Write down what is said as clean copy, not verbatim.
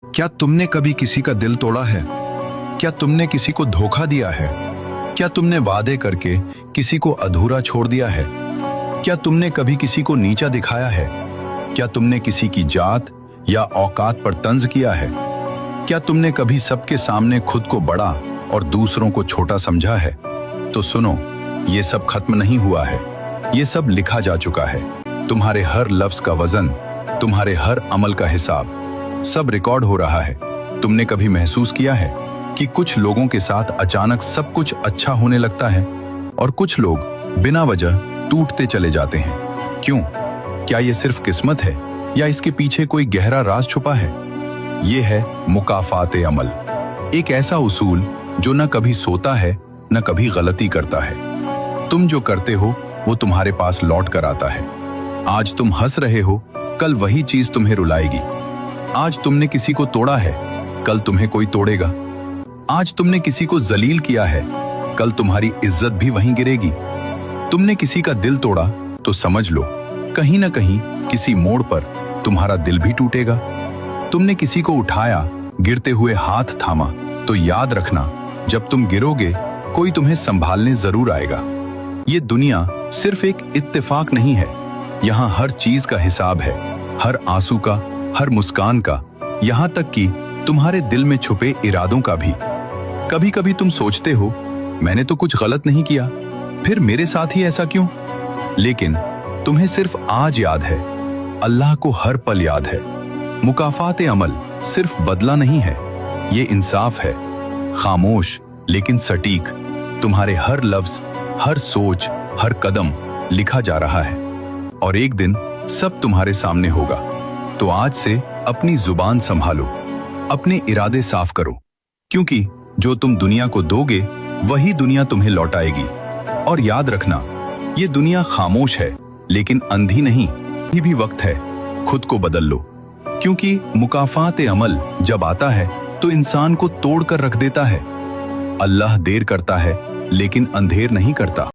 क्या तुमने कभी किसी का दिल तोड़ा है? क्या तुमने किसी को धोखा दिया है? क्या तुमने वादे करके किसी को अधूरा छोड़ दिया है? क्या तुमने कभी किसी को नीचा दिखाया है? क्या तुमने किसी की जात या औकात पर तंज किया है? क्या तुमने कभी सबके सामने खुद को बड़ा और दूसरों को छोटा समझा है? तो सुनो, ये सब खत्म नहीं हुआ है, ये सब लिखा जा चुका है। तुम्हारे हर लफ्ज का वजन, तुम्हारे हर अमल का हिसाब, सब रिकॉर्ड हो रहा है। तुमने कभी महसूस किया है कि कुछ लोगों के साथ अचानक सब कुछ अच्छा होने लगता है और कुछ लोग बिना वजह टूटते चले जाते हैं? क्यों? क्या ये सिर्फ किस्मत है या इसके पीछे कोई गहरा राज छुपा है? ये है मुकाफाते अमल, एक ऐसा उसूल जो न कभी सोता है न कभी गलती करता है। तुम जो करते हो वो तुम्हारे पास लौट कर आता है। आज तुम हंस रहे हो, कल वही चीज तुम्हें रुलाएगी। आज तुमने किसी को तोड़ा है, कल तुम्हें कोई तोड़ेगा। आज तुमने किसी को जलील किया है, कल तुम्हारी इज्जत भी वहीं गिरेगी। तुमने किसी का दिल तोड़ा तो समझ लो कहीं ना कहीं किसी मोड़ पर तुम्हारा दिल भी टूटेगा। तुमने किसी को उठाया, गिरते हुए हाथ थामा, तो याद रखना जब तुम गिरोगे कोई तुम्हें संभालने जरूर आएगा। ये दुनिया सिर्फ एक इत्तेफाक नहीं है, यहाँ हर चीज का हिसाब है, हर आंसू का, हर मुस्कान का, यहाँ तक कि तुम्हारे दिल में छुपे इरादों का भी। कभी कभी तुम सोचते हो मैंने तो कुछ गलत नहीं किया, फिर मेरे साथ ही ऐसा क्यों? लेकिन तुम्हें सिर्फ आज याद है, अल्लाह को हर पल याद है। मुकाफाते अमल सिर्फ बदला नहीं है, ये इंसाफ है, खामोश लेकिन सटीक। तुम्हारे हर लफ्ज, हर सोच, हर कदम लिखा जा रहा है और एक दिन सब तुम्हारे सामने होगा। तो आज से अपनी जुबान संभालो, अपने इरादे साफ करो, क्योंकि जो तुम दुनिया को दोगे वही दुनिया तुम्हें लौटाएगी। और याद रखना, ये दुनिया खामोश है लेकिन अंधी नहीं। ये भी वक्त है खुद को बदल लो, क्योंकि मुकाफाते अमल जब आता है तो इंसान को तोड़ कर रख देता है। अल्लाह देर करता है लेकिन अंधेर नहीं करता।